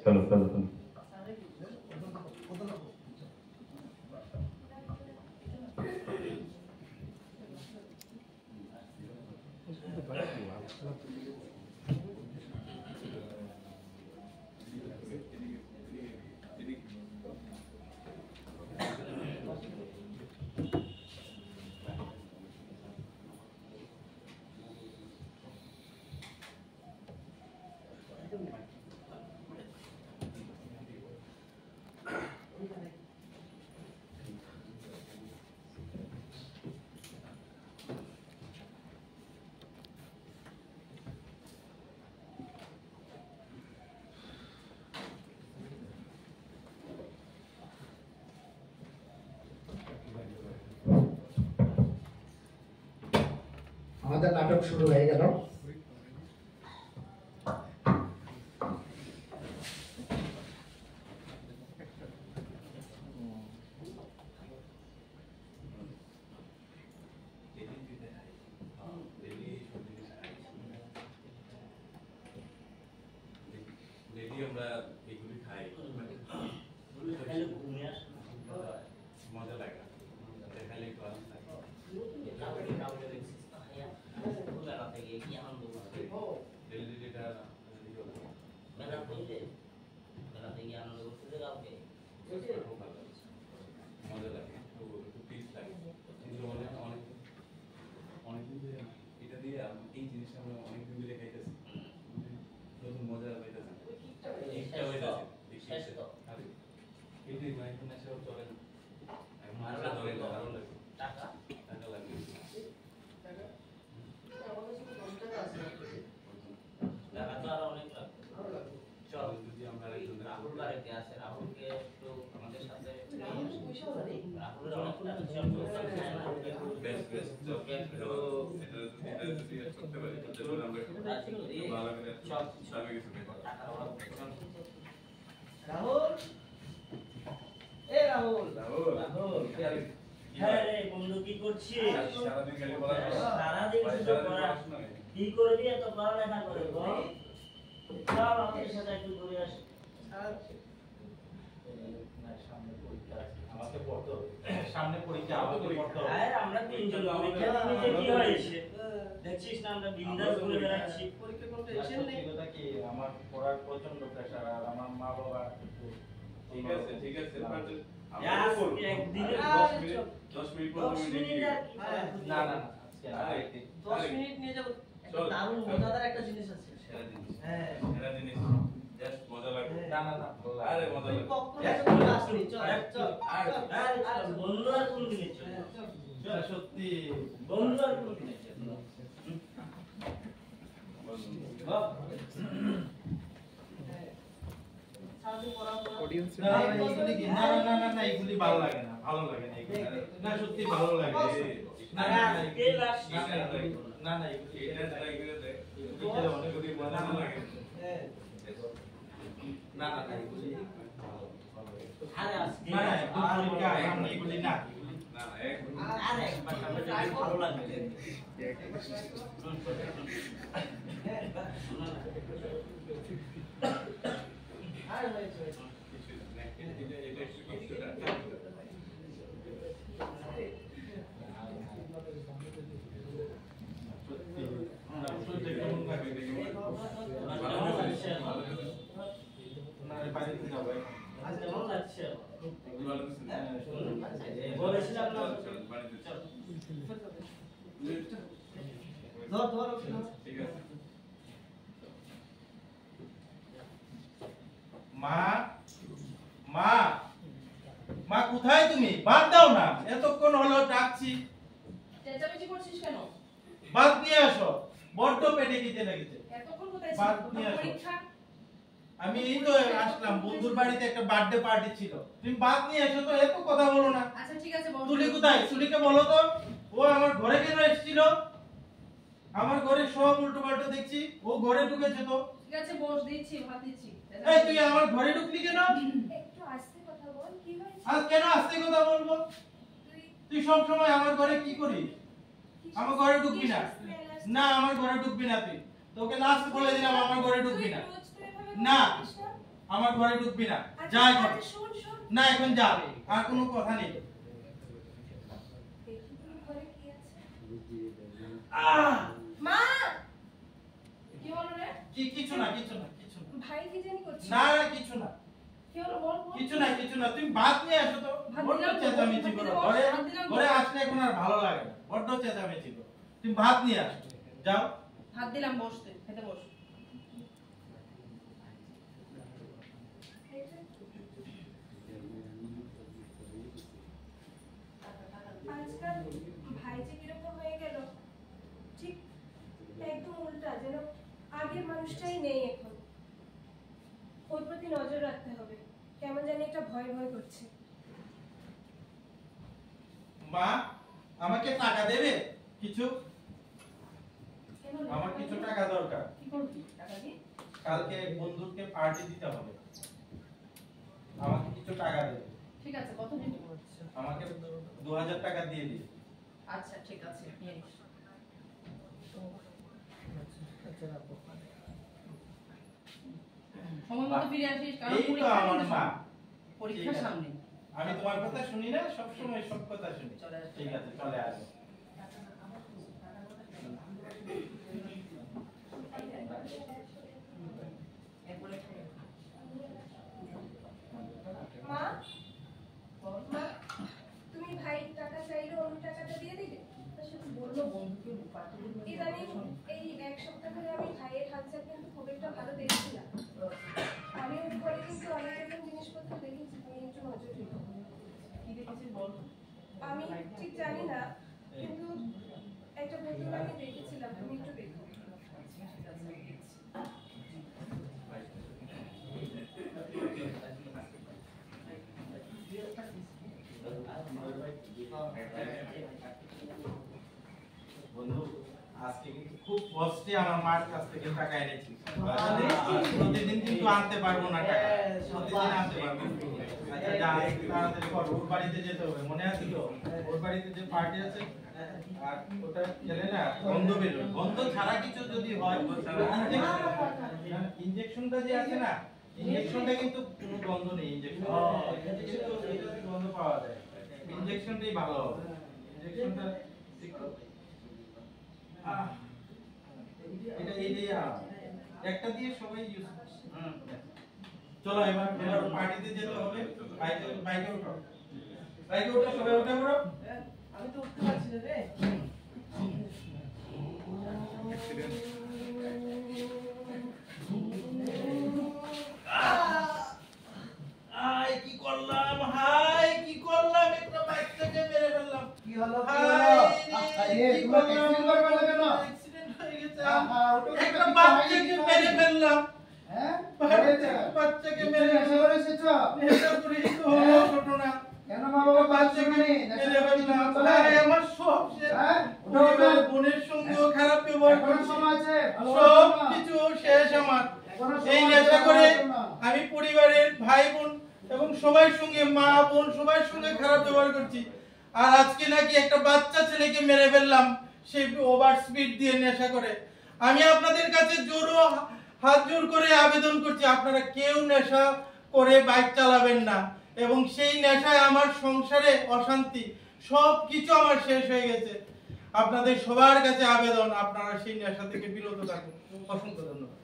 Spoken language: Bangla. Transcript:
চলো চলো চলো। আমাদের নাটক শুরু হয়ে গেল। আমরা এগুলি খাই মজা লাগে দেখালে মজা লাগে একটু পিস লাগে কিন্তু অনেকদিন ধরে এটা দিয়ে এই জিনিসটা আমরা অনেকদিন ধরে খাইতেছি নতুন মজা পাইতেছি ইচ্ছা হয়ে যাচ্ছে কিন্তু মাইন্ডফুলনেস এও চলে না মারা ধরে ভালো লাগে টাকা লাগে টাকা তো আরো অনেক লাগবে চল যদি আমরা রাহুল বাড়িতে আছে রাহুলকে একটু আমাদের সাথে রাহুলের অনেক বেস্ট বেস্ট এটা যদি করতে পারি তাহলে আমরা ভালো করে সব সব কিছু টাকা রাহুল এ রাহুল রাহুল রাহুল হ্যাঁ রে বন্ধু কি করছিস? সারাদিন খালি বলা সারাদিন শুধু পড়া কি করবি এত পড়ালেখা করে বল চল আমাদের সাথে একটু ঘুরে আসি আমাকে পড়তে হবে সামনে পরীক্ষা আমাকে পড়তে হবে আরে আমরা তিনজন পরীক্ষা দিতে কি হয়েছে দেখছিস না আমরা বিন্দাস ঘুরে বেড়াচ্ছি পরীক্ষা কোনো টেনশন নেই এটা কি আমার পড়ার প্রচন্ড প্রেসার আর আমার মা বাবা একটু ঠিক আছে একদিনে 10 মিনিট 15 মিনিট না না আজকে 10 মিনিট নিয়ে যাব দারুণ মজাদার একটা জিনিস আছে সেরা জিনিস হ্যাঁ সেরা জিনিস জাস্ট মজা লাগবে না না না আরে মজা লাগবে কখনো আসনি চল চল আরে বন্ধু আর কোন দিনে চল সত্যি বন্ধু আর কোন দিনে চল না এগুলি ভালো লাগে না না সত্যি ভালো লাগে না না অনেকগুলি মজা লাগে না এগুলি আরে আজকে না এগুলি না আরে একবার সামনে যাই ভালো লাগবে আরে হয়েছে বলেছিলাম না ধর ঠিক আছে মা মা মা কোথায় তুমি? ভাত দাও না, এতক্ষণ হলো ডাকছি। চেঁচামেচি করছিস কেন? ভাত নিয়ে আসো, বড্ড পেটে খিদে লেগেছে। এতক্ষণ কোথায় ভাত ছিলি? নিয়ে আসো। পরীক্ষা? আমি এই তো আসলাম, বন্ধুর বাড়িতে একটা বার্থডে পার্টি ছিল। তুমি ভাত নিয়ে এসো তো, এত কথা বলো না। আচ্ছা ঠিক আছে বল। তুলি কোথায়? তুলিকে বলো তো, ও আমার ঘরে কেন এসেছিল? আমার ঘরে সব উল্টো পাল্টো দেখছি, ও ঘরে ঢুকেছে তো। ঠিক আছে বস, দিচ্ছি ভাত দিচ্ছি। এই তুই আমার ঘরে ঢুকলি কেন? একটু আস্তে কথা বল, কি হয়েছে? আর কেন আস্তে কথা বলবো? তুই সব সময় আমার ঘরে কি করিস? আমার ঘরে ঢুকবি না। না আমার ঘরে ঢুকবি না তুই। তোকে লাস্ট বলে দিলাম আমার ঘরে ঢুকবি না। না আমার ঘরে ঢুকবি না, আচ্ছা, যা এখন। আচ্ছা, শোন শোন না এখন যা, আর কোনো কথা নেই। দেখি তোর ঘরে কি আছে। আহ! মা কি হলো রে? কিছু না, কিছু না, কিছু না। ভাই কি জানি করছিস? না না কিছু না, কি হলো বল বল। কিছু না, কিছু না। তুমি ভাত নিয়ে আসো তো। ভাত বড্ড দিলাম তো, চেঁচামেচি ভাত করো দিলাম, ঘরে, ভাত দিলাম তো। ঘরে আসলে এখন আর ভালো লাগে না, বড্ড চেঁচামেচি করো। তুমি ভাত নিয়ে আসো, যাও। হাত দিলাম, বসতে খেতে বস। আজকাল ভাই যে কিরকম হয়ে গেল, ঠিক একদম উল্টা, যেন আগের মানুষটাই নেই এখন। ওর প্রতি নজর রাখতে হবে, কেমন জানি একটা ভয় ভয় করছে। মা, আমাকে টাকা দেবে কিছু? কেন রে? আমার কিছু টাকা দরকার। কি করবি টাকা দিয়ে? কালকে বন্ধুকে পার্টি দিতে হবে, আমাকে কিছু টাকা দেবে। ঠিক আছে, কত দিবি? আমাকে 2000 টাকা দিয়ে দিন। আচ্ছা ঠিক আছে, নিয়ে নিস। সময় মতো ফিরে আসিস, কারণ এই তো পরীক্ষা আমার কিন্তু মা। পরীক্ষার ঠিক আছে। সামনে। আমি তোমার কথা শুনি না, সব সময় সব কথা শুনি। চলে আসবে। ঠিক আছে, চলে আসো। মা, মা, তুমি ভাই টাকা চাইলে অন্য টাকাটা দিয়ে দিলে? বললো বন্ধুকে পাঠিয়ে দিল। ইদানিং এই এক সপ্তাহ ধরে আমি ভাইয়ের হালচাল কিন্তু খুব একটা ভালো দেখছি না। আমি ওর ঘরে কিন্তু অনেক রকম জিনিসপত্র দেখেছি, তুমি একটু নজর রেখো। কি দেখেছিস বল? আমি ঠিক জানি না, কিন্তু একটা ভেতর আমি দেখেছিলাম, তুমি একটু দেখো। বন্ধু, আজকে কিন্তু খুব কষ্টে আমার মার কাছ থেকে টাকা এনেছি। প্রতিদিন কিন্তু আনতে পারবো না টাকা, প্রতিদিন আনতে পারবো না। আচ্ছা যা, তাড়াতাড়ি কর, ওর বাড়িতে যেতে হবে, মনে আছে তো? ওর বাড়িতে যে পার্টি আছে, আর ওটা গেলে না গন্ধ বেরোয়, গন্ধ ছাড়া কিছু যদি হয়, ইনজেকশনটা যে আছে না, ইনজেকশনটা কিন্তু কোনো গন্ধ নেই। ইনজেকশন গন্ধ পাওয়া যায়, ইনজেকশনটাই ভালো হবে। ইনজেকশনটা এটা এইটাই একটা দিয়ে সবাই ইউজ। চলো এবার পার্টিতে যেতে হবে। বাইকে উঠো, বাইকে উঠো, সবাই উঠে পড়ো। আমি তো উঠতে পারছি না রে। আই কি করলাম, হাই কি করলাম, একটা বাচ্চাকে মেরে ফেললাম। কি হলো কি হাই হলো? রে, আরে কি তোমার করলাম? অ্যাক্সিডেন্ট করবে না কেন? অ্যাক্সিডেন্ট হয়ে গেছে। ওটা একটা কি বাচ্চাকে মেরে ফেললাম। হ্যাঁ? বাচ্চাকে মেরে নেশা করে এসেছো? নেশা করে তো হলো ঘটনা। কেন মা বাবা বাচ্চাকে নেই? নেশা মেরে করে ফেললাম। চলে? ভাই, আমার সব শেষ। হ্যাঁ? ওঠো, পরিবার, ওঠো। বোনের সঙ্গেও খারাপ ব্যবহার এখনো করছি। সময় আছে, ভালো সব হবে না। কিছু শেষ আমার। এখনো সময় এই আছে, নেশা ভালো করে হবে না। আমি পরিবারের ভাই বোন এবং সবার সঙ্গে, মা বোন সবার সঙ্গে খারাপ ব্যবহার করছি। আর আজকে নাকি একটা বাচ্চা ছেলেকে মেরে ফেললাম, সে ওভার স্পিড দিয়ে নেশা করে। আমি আপনাদের কাছে হাত জোর করে আবেদন করছি, আপনারা কেউ নেশা করে বাইক চালাবেন না। এবং সেই নেশায় আমার সংসারে অশান্তি, সব কিছু আমার শেষ হয়ে গেছে। আপনাদের সবার কাছে আবেদন, আপনারা সেই নেশা থেকে বিরত থাকুন। অসংখ্য ধন্যবাদ।